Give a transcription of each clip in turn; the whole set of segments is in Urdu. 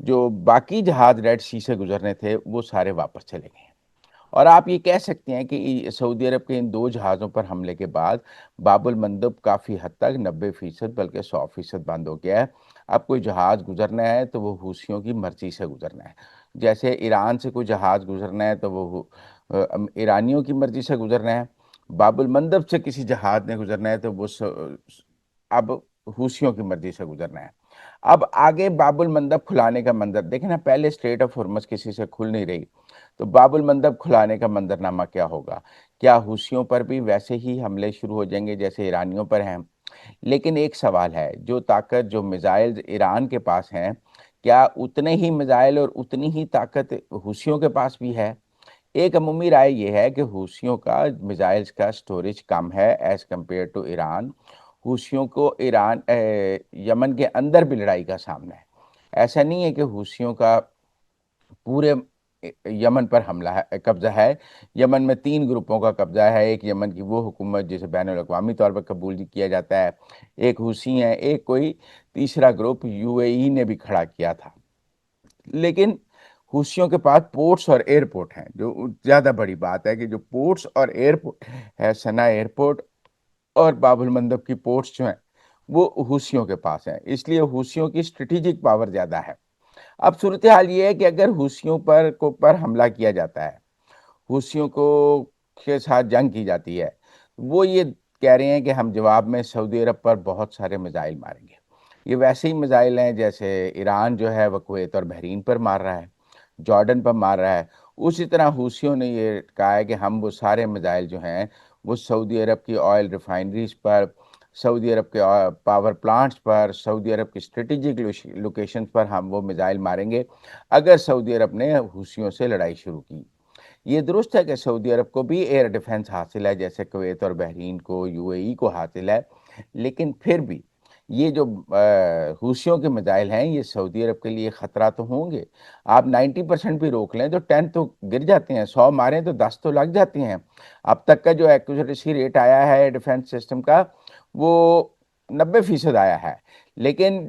جو باقی جہاز ریڈ سی سے گزرنے تھے وہ سارے واپس چلے گئے ہیں۔ اور آپ یہ کہہ سکتے ہیں کہ سعودی عرب کے ان 2 جہازوں پر حملے کے بعد باب المندب کافی حد تک 90% بلکہ 100% بند ہو گیا ہے۔ اب کوئی جہاز گزرنا ہے تو وہ حوثیوں کی مرضی سے گزرنا ہے، جیسے ایران سے کوئی جہاز گزرنا ہے تو وہ ایرانیوں کی مرضی سے گزرنا ہے، باب المندب سے کسی جہاز نے گزرنا ہے تو وہ اب حوثیوں کی مرضی سے گزرنا ہے۔ اب آگے باب المندب کھلانے کا منظر دیکھیں نا، پہلے اسٹریٹ آف ہرمز کسی سے کھل نہیں رہی، تو باب المندب کھلانے کا منظرنامہ کیا ہوگا؟ کیا حوثیوں پر بھی ویسے ہی حملے شروع ہو جائیں گے جیسے ایرانیوں پر ہیں؟ لیکن ایک سوال ہے، جو طاقت جو میزائل ایران کے پاس ہیں، کیا اتنے ہی میزائل اور اتنی ہی طاقت حوثیوں کے پاس بھی ہے؟ ایک عمومی رائے یہ ہے کہ حوثیوں کا میزائلز کا سٹوریج کم ہے ایز کمپیئر ٹو ایران۔ حوثیوں کو ایران یمن کے اندر بھی لڑائی کا سامنا ہے، ایسا نہیں ہے کہ حوثیوں کا پورے یمن پر حملہ ہے، قبضہ ہے۔ یمن میں 3 گروپوں کا قبضہ ہے، ایک یمن کی وہ حکومت جسے بین الاقوامی طور پر قبول کیا جاتا ہے، ایک حوثی ہیں، ایک کوئی تیسرا گروپ یو اے ای نے بھی کھڑا کیا تھا۔ لیکن حوثیوں کے پاس پورٹس اور ایئرپورٹ ہیں، جو زیادہ بڑی بات ہے کہ جو پورٹس اور ایئرپورٹ ہے، سنا ایئرپورٹ اور باب المندب کی پورٹس جو ہیں وہ حوثیوں کے پاس ہیں، اس لیے حوثیوں کی اسٹریٹجک پاور زیادہ ہے۔ اب صورتحال یہ ہے کہ اگر حوثیوں پر حملہ کیا جاتا ہے، حوثیوں کے ساتھ جنگ کی جاتی ہے، وہ یہ کہہ رہے ہیں کہ ہم جواب میں سعودی عرب پر بہت سارے میزائل ماریں گے۔ یہ ویسے ہی میزائل ہیں جیسے ایران جو ہے وہ کویت اور بحرین پر مار رہا ہے، جارڈن پر مار رہا ہے، اسی طرح حوثیوں نے یہ کہا ہے کہ ہم وہ سارے میزائل جو ہیں وہ سعودی عرب کی آئل ریفائنریز پر، سعودی عرب کے پاور پلانٹس پر، سعودی عرب کی اسٹریٹجک لوکیشنز پر ہم وہ میزائل ماریں گے اگر سعودی عرب نے حوثیوں سے لڑائی شروع کی۔ یہ درست ہے کہ سعودی عرب کو بھی ایئر ڈیفنس حاصل ہے جیسے کویت اور بحرین کو، یو اے ای کو حاصل ہے، لیکن پھر بھی یہ جو حوثیوں کے میزائل ہیں یہ سعودی عرب کے لیے خطرہ تو ہوں گے۔ آپ 90% بھی روک لیں تو 10 تو گر جاتے ہیں، 100 ماریں تو 10 تو لگ جاتے ہیں۔ اب تک کا جو ایکوریسی ریٹ آیا ہے ڈیفنس سسٹم کا وہ 90% آیا ہے، لیکن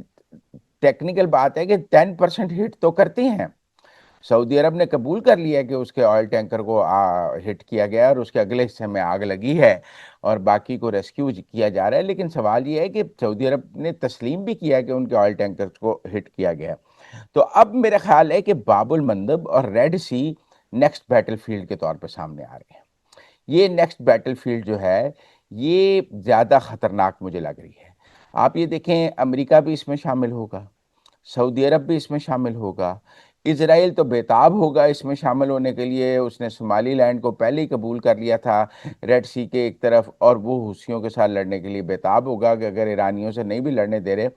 ٹیکنیکل بات ہے کہ 10% ہٹ تو کرتے ہیں۔ سعودی عرب نے قبول کر لیا کہ اس کے آئل ٹینکر کو ہٹ کیا گیا اور اس کے اگلے حصے میں آگ لگی ہے اور باقی کو ریسکیو کیا جا رہا ہے، لیکن سوال یہ ہے کہ سعودی عرب نے تسلیم بھی کیا کہ ان کے آئل ٹینکر کو ہٹ کیا گیا۔ تو اب میرا خیال ہے کہ باب المندب اور Red Sea next battlefield کے طور پر سامنے آ رہے ہیں۔ یہ نیکسٹ بیٹل فیلڈ جو ہے یہ زیادہ خطرناک مجھے لگ رہی ہے۔ آپ یہ دیکھیں، امریکہ بھی اس میں شامل ہوگا، سعودی عرب بھی اس میں شامل ہوگا، اسرائیل تو بیتاب ہوگا اس میں شامل ہونے کے لیے، اس نے صومالی لینڈ کو پہلے ہی قبول کر لیا تھا ریڈ سی کے ایک طرف، اور وہ حوثیوں کے ساتھ لڑنے کے لیے بیتاب ہوگا کہ اگر ایرانیوں سے نہیں بھی لڑنے دے رہے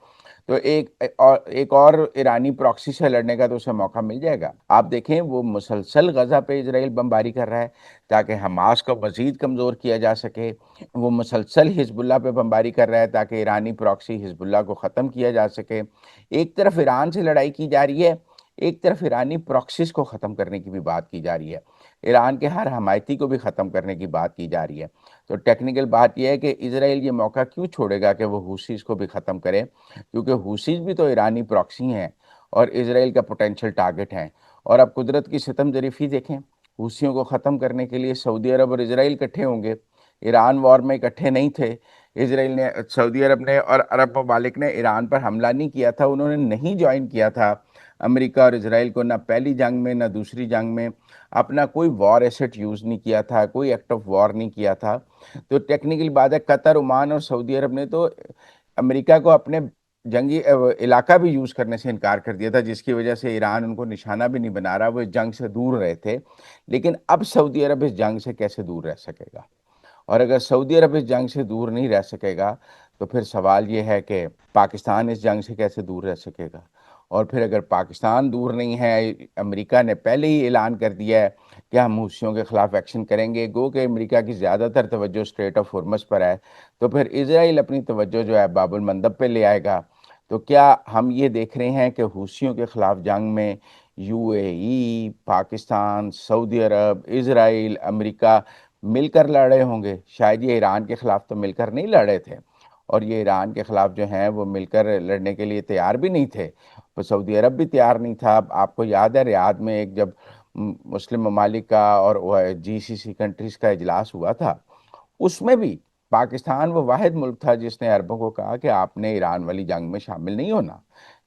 تو ایک اور ایرانی پراکسی سے لڑنے کا تو اسے موقع مل جائے گا۔ آپ دیکھیں وہ مسلسل غزہ پہ اسرائیل بمباری کر رہا ہے تاکہ حماس کو مزید کمزور کیا جا سکے، وہ مسلسل حزب اللہ پہ بمباری کر رہا ہے تاکہ ایرانی پراکسی حزب اللہ کو ختم کیا جا سکے۔ ایک طرف ایران سے لڑائی کی جا رہی ہے، ایک طرف ایرانی پراکسیز کو ختم کرنے کی بھی بات کی جا رہی ہے، ایران کے ہر حمایتی کو بھی ختم کرنے کی بات کی جا رہی ہے۔ تو ٹیکنیکل بات یہ ہے کہ اسرائیل یہ موقع کیوں چھوڑے گا کہ وہ حوثیز کو بھی ختم کرے، کیونکہ حوثیز بھی تو ایرانی پراکسی ہیں اور اسرائیل کا پوٹینشیل ٹارگٹ ہیں۔ اور اب قدرت کی ستم ظریفی دیکھیں، حوثیوں کو ختم کرنے کے لیے سعودی عرب اور اسرائیل اکٹھے ہوں گے۔ ایران وار میں اکٹھے نہیں تھے، اسرائیل نے، سعودی عرب نے اور عرب ممالک نے ایران پر حملہ نہیں کیا تھا، انہوں نے نہیں جوائن کیا تھا امریکہ اور اسرائیل کو، نہ پہلی جنگ میں نہ دوسری جنگ میں اپنا کوئی وار ایسٹ یوز نہیں کیا تھا، کوئی ایکٹ آف وار نہیں کیا تھا۔ تو ٹیکنیکل بات ہے، قطر، عمان اور سعودی عرب نے تو امریکہ کو اپنے جنگی علاقہ بھی یوز کرنے سے انکار کر دیا تھا، جس کی وجہ سے ایران ان کو نشانہ بھی نہیں بنا رہا، وہ اس جنگ سے دور رہے تھے۔ لیکن اب سعودی عرب اس جنگ سے کیسے دور رہ سکے گا؟ اور اگر سعودی عرب اس جنگ سے دور نہیں رہ سکے گا تو پھر سوال یہ ہے کہ پاکستان اس جنگ سے کیسے دور رہ سکے گا؟ اور پھر اگر پاکستان دور نہیں ہے، امریکہ نے پہلے ہی اعلان کر دیا ہے کہ ہم حوثیوں کے خلاف ایکشن کریں گے، گو کہ امریکہ کی زیادہ تر توجہ اسٹریٹ آف ہرمز پر ہے، تو پھر اسرائیل اپنی توجہ جو ہے باب المندب پہ لے آئے گا۔ تو کیا ہم یہ دیکھ رہے ہیں کہ حوثیوں کے خلاف جنگ میں یو اے ای، پاکستان، سعودی عرب، اسرائیل، امریکہ مل کر لڑے ہوں گے؟ شاید یہ ایران کے خلاف تو مل کر نہیں لڑے تھے، اور یہ ایران کے خلاف جو ہیں وہ مل کر لڑنے کے لیے تیار بھی نہیں تھے، تو سعودی عرب بھی تیار نہیں تھا۔ آپ کو یاد ہے ریاض میں ایک جب مسلم ممالک کا اور جی سی سی کنٹریز کا اجلاس ہوا تھا، اس میں بھی پاکستان وہ واحد ملک تھا جس نے عربوں کو کہا کہ آپ نے ایران والی جنگ میں شامل نہیں ہونا،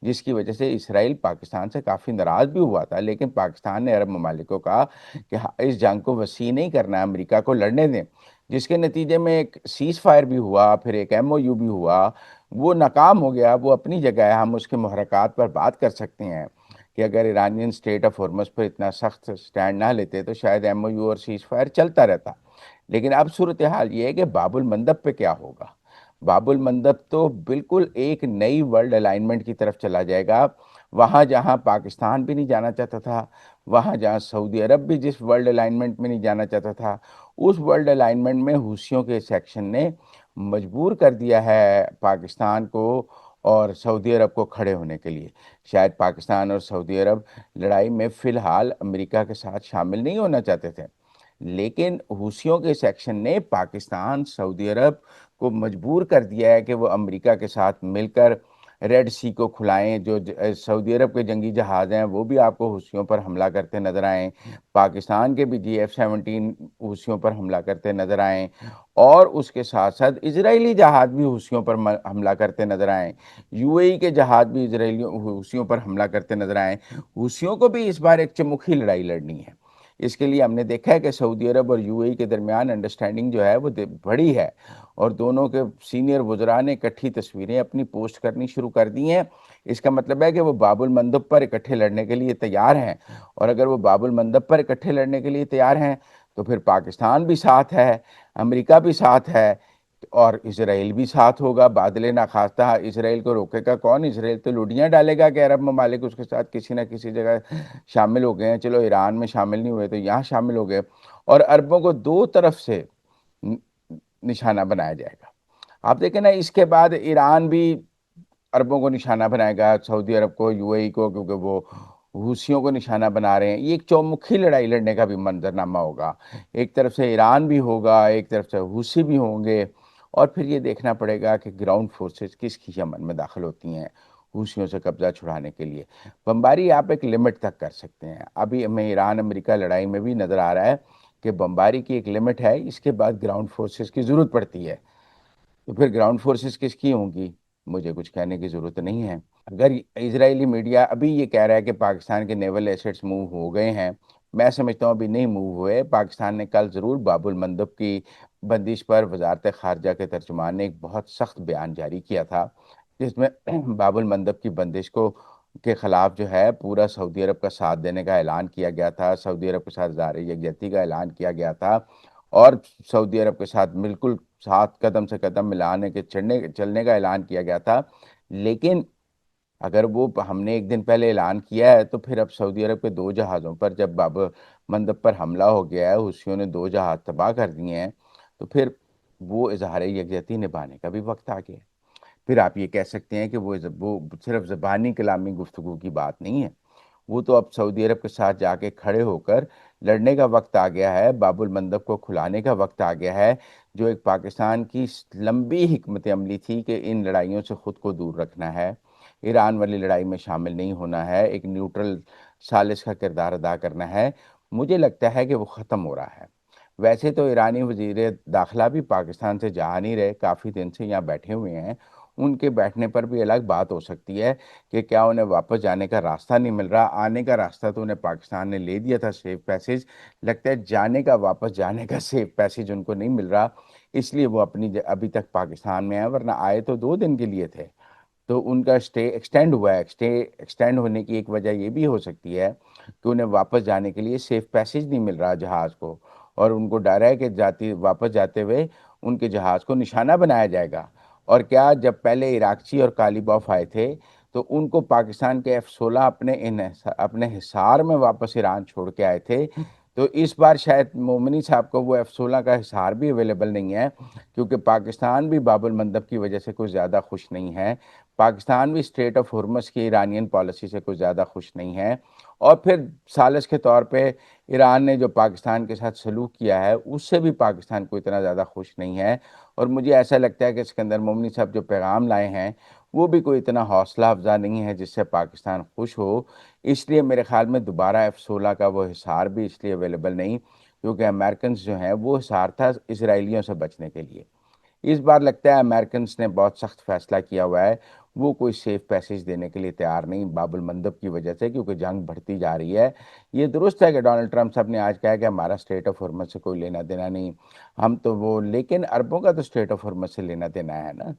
جس کی وجہ سے اسرائیل پاکستان سے کافی ناراض بھی ہوا تھا، لیکن پاکستان نے عرب ممالک کو کہا کہ اس جنگ کو وسیع نہیں کرنا ہے، امریکہ کو لڑنے دیں، جس کے نتیجے میں ایک سیز فائر بھی ہوا، پھر ایک ایم او یو بھی ہوا، وہ ناکام ہو گیا، وہ اپنی جگہ ہے، ہم اس کے محرکات پر بات کر سکتے ہیں کہ اگر ایرانین اسٹیٹ آف ہرمز پر اتنا سخت سٹینڈ نہ لیتے تو شاید ایم او یو اور سیز فائر چلتا رہتا۔ لیکن اب صورتحال یہ ہے کہ باب المندب پہ کیا ہوگا؟ باب المندب تو بالکل ایک نئی ورلڈ الائنمنٹ کی طرف چلا جائے گا، وہاں جہاں پاکستان بھی نہیں جانا چاہتا تھا، وہاں جہاں سعودی عرب بھی جس ورلڈ الائنمنٹ میں نہیں جانا چاہتا تھا، اس ورلڈ الائنمنٹ میں حوثیوں کے سیکشن نے مجبور کر دیا ہے پاکستان کو اور سعودی عرب کو کھڑے ہونے کے لیے۔ شاید پاکستان اور سعودی عرب لڑائی میں فی الحال امریکہ کے ساتھ شامل نہیں ہونا چاہتے تھے، لیکن حوثیوں کے سیکشن نے پاکستان سعودی عرب کو مجبور کر دیا ہے کہ وہ امریکہ کے ساتھ مل کر ریڈ سی کو کھلائیں۔ جو سعودی عرب کے جنگی جہاز ہیں وہ بھی آپ کو حوثیوں پر حملہ کرتے نظر آئیں، پاکستان کے بھی جی F-17 حوثیوں پر حملہ کرتے نظر آئیں، اور اس کے ساتھ ساتھ اسرائیلی جہاز بھی حوثیوں پر حملہ کرتے نظر آئیں، یو اے ای کے جہاز بھی اسرائیلی حوثیوں پر حملہ کرتے نظر آئیں۔ حوثیوں کو بھی اس بار ایک چمکھی لڑائی لڑنی ہے، اس کے لیے ہم نے دیکھا ہے کہ سعودی عرب اور یو اے ای کے درمیان انڈرسٹینڈنگ جو ہے وہ بڑی ہے، اور دونوں کے سینئر وزراء نے اکٹھی تصویریں اپنی پوسٹ کرنی شروع کر دی ہیں۔ اس کا مطلب ہے کہ وہ باب المندب پر اکٹھے لڑنے کے لیے تیار ہیں، اور اگر وہ باب المندب پر اکٹھے لڑنے کے لیے تیار ہیں تو پھر پاکستان بھی ساتھ ہے، امریکہ بھی ساتھ ہے، اور اسرائیل بھی ساتھ ہوگا۔ بادل ناخواستہ اسرائیل کو روکے گا کون؟ اسرائیل تو لوڈیاں ڈالے گا کہ عرب ممالک اس کے ساتھ کسی نہ کسی جگہ شامل ہو گئے ہیں، چلو ایران میں شامل نہیں ہوئے تو یہاں شامل ہو گئے، اور عربوں کو دو طرف سے نشانہ بنایا جائے گا۔ آپ دیکھیں نا، اس کے بعد ایران بھی عربوں کو نشانہ بنائے گا، سعودی عرب کو، یو اے ای کو، کیونکہ وہ حوثیوں کو نشانہ بنا رہے ہیں۔ یہ ایک چومکھی لڑائی لڑنے کا بھی منظرنامہ ہوگا، ایک طرف سے ایران بھی ہوگا، ایک طرف سے حوثی بھی ہوں گے، اور پھر یہ دیکھنا پڑے گا کہ گراؤنڈ فورسز کس کی یمن میں داخل ہوتی ہیں حوثیوں سے قبضہ چھڑانے کے لیے۔ بمباری آپ ایک لمٹ تک کر سکتے ہیں، ابھی ہمیں ایران امریکہ لڑائی میں بھی نظر آ رہا ہے کہ بمباری کی ایک لمٹ ہے، اس کے بعد گراؤنڈ فورسز کی ضرورت پڑتی ہے، تو پھر گراؤنڈ فورسز کس کی ہوں گی مجھے کچھ کہنے کی ضرورت نہیں ہے۔ اگر اسرائیلی میڈیا ابھی یہ کہہ رہا ہے کہ پاکستان کے نیول ایسٹس موو ہو گئے ہیں، میں سمجھتا ہوں ابھی نہیں موو ہوئے۔ پاکستان نے کل ضرور باب المندب کی بندش پر وزارت خارجہ کے ترجمان نے ایک بہت سخت بیان جاری کیا تھا، جس میں باب المندب کی بندش کو کے خلاف جو ہے پورا سعودی عرب کا ساتھ دینے کا اعلان کیا گیا تھا، سعودی عرب کے ساتھ ظاہر یکجہتی کا اعلان کیا گیا تھا، اور سعودی عرب کے ساتھ بالکل ساتھ قدم سے قدم ملانے کے چلنے کا اعلان کیا گیا تھا۔ لیکن اگر وہ ہم نے ایک دن پہلے اعلان کیا ہے تو پھر اب سعودی عرب کے دو جہازوں پر جب باب مندب پر حملہ ہو گیا ہے، حوثیوں نے دو جہاز تباہ کر دیے ہیں، تو پھر وہ اظہار یکجہتی نبھانے کا بھی وقت آ گیا ہے۔ پھر آپ یہ کہہ سکتے ہیں کہ وہ صرف زبانی کلامی گفتگو کی بات نہیں ہے، وہ تو اب سعودی عرب کے ساتھ جا کے کھڑے ہو کر لڑنے کا وقت آ گیا ہے، باب المندب کو کھلانے کا وقت آ گیا ہے، جو ایک پاکستان کی لمبی حکمت عملی تھی کہ ان لڑائیوں سے خود کو دور رکھنا ہے، ایران والی لڑائی میں شامل نہیں ہونا ہے، ایک نیوٹرل ثالث کا کردار ادا کرنا ہے، مجھے لگتا ہے کہ وہ ختم ہو رہا ہے۔ ویسے تو ایرانی وزیر داخلہ بھی پاکستان سے جا نہیں رہے، کافی دن سے یہاں بیٹھے ہوئے ہیں، ان کے بیٹھنے پر بھی الگ بات ہو سکتی ہے کہ کیا انہیں واپس جانے کا راستہ نہیں مل رہا۔ آنے کا راستہ تو انہیں پاکستان نے لے دیا تھا، سیف پیسیج، لگتا ہے جانے کا، واپس جانے کا سیف پیسیج ان کو نہیں مل رہا، اس لیے وہ ابھی تک پاکستان میں ہیں، ورنہ آئے تو 2 دن کے لیے تھے، تو ان کا اسٹے ایکسٹینڈ ہوا ہے۔ ایکسٹینڈ ہونے کی ایک وجہ یہ بھی ہو سکتی ہے کہ انہیں واپس جانے کے لیے سیف پیسیج نہیں مل رہا جہاز کو، اور ان کو ڈر ہے کہ واپس جاتے ہوئے ان کے جہاز کو نشانہ بنایا جائے گا۔ اور کیا جب پہلے عراقچی اور کالیباف آئے تھے تو ان کو پاکستان کے F-16 اپنے حصار میں واپس ایران چھوڑ کے آئے تھے، تو اس بار شاید مومنی صاحب کو وہ F-16 کا حصار بھی اویلیبل نہیں ہے، کیونکہ پاکستان بھی باب المندب کی وجہ سے کچھ زیادہ خوش نہیں ہے، پاکستان بھی اسٹریٹ آف ہرمز کی ایرانین پالیسی سے کچھ زیادہ خوش نہیں ہے، اور پھر سالش کے طور پہ ایران نے جو پاکستان کے ساتھ سلوک کیا ہے اس سے بھی پاکستان کو اتنا زیادہ خوش نہیں ہے، اور مجھے ایسا لگتا ہے کہ اسکندر مومنی صاحب جو پیغام لائے ہیں وہ بھی کوئی اتنا حوصلہ افزا نہیں ہے جس سے پاکستان خوش ہو۔ اس لیے میرے خیال میں دوبارہ F-16 کا وہ حصار بھی اس لیے اویلیبل نہیں کیونکہ امریکنز جو ہیں وہ حصار تھا اسرائیلیوں سے بچنے کے لیے۔ اس بار لگتا ہے امریکنز نے بہت سخت فیصلہ کیا ہوا ہے، وہ کوئی سیف پیسج دینے کے لیے تیار نہیں باب المندب کی وجہ سے، کیونکہ جنگ بڑھتی جا رہی ہے۔ یہ درست ہے کہ ڈونلڈ ٹرمپ صاحب نے آج کہا کہ ہمارا اسٹریٹ آف ہرمز سے کوئی لینا دینا نہیں، ہم تو وہ، لیکن عربوں کا تو اسٹریٹ آف ہرمز سے لینا دینا ہے نا۔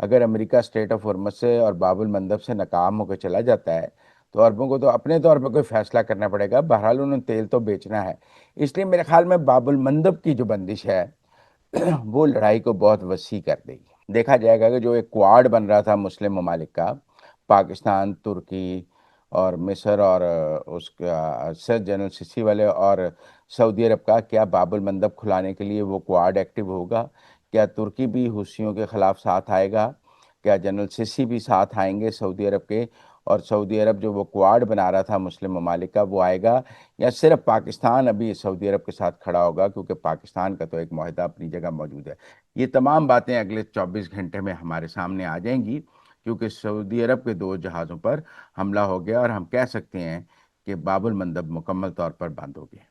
اگر امریکہ اسٹریٹ آف ہرمز سے اور باب المندب سے ناکام ہو کے چلا جاتا ہے تو عربوں کو تو اپنے طور پہ کوئی فیصلہ کرنا پڑے گا، بہرحال انہوں نے تیل تو بیچنا ہے۔ اس لیے میرے خیال میں باب المندب کی جو بندش ہے وہ لڑائی کو بہت وسیع کر دے گی۔ دیکھا جائے گا کہ جو ایک کوارڈ بن رہا تھا مسلم ممالک کا، پاکستان، ترکی اور مصر اور اس کا سر جنرل سیسی والے اور سعودی عرب کا، کیا باب المندب کھلانے کے لیے وہ کوارڈ ایکٹیو ہوگا؟ کیا ترکی بھی حوثیوں کے خلاف ساتھ آئے گا؟ کیا جنرل سیسی بھی ساتھ آئیں گے سعودی عرب کے؟ اور سعودی عرب جو وہ کوارڈ بنا رہا تھا مسلم ممالک کا وہ آئے گا، یا صرف پاکستان ابھی سعودی عرب کے ساتھ کھڑا ہوگا کیونکہ پاکستان کا تو ایک معاہدہ اپنی جگہ موجود ہے؟ یہ تمام باتیں اگلے 24 گھنٹے میں ہمارے سامنے آ جائیں گی، کیونکہ سعودی عرب کے 2 جہازوں پر حملہ ہو گیا اور ہم کہہ سکتے ہیں کہ باب المندب مکمل طور پر بند ہو گیا۔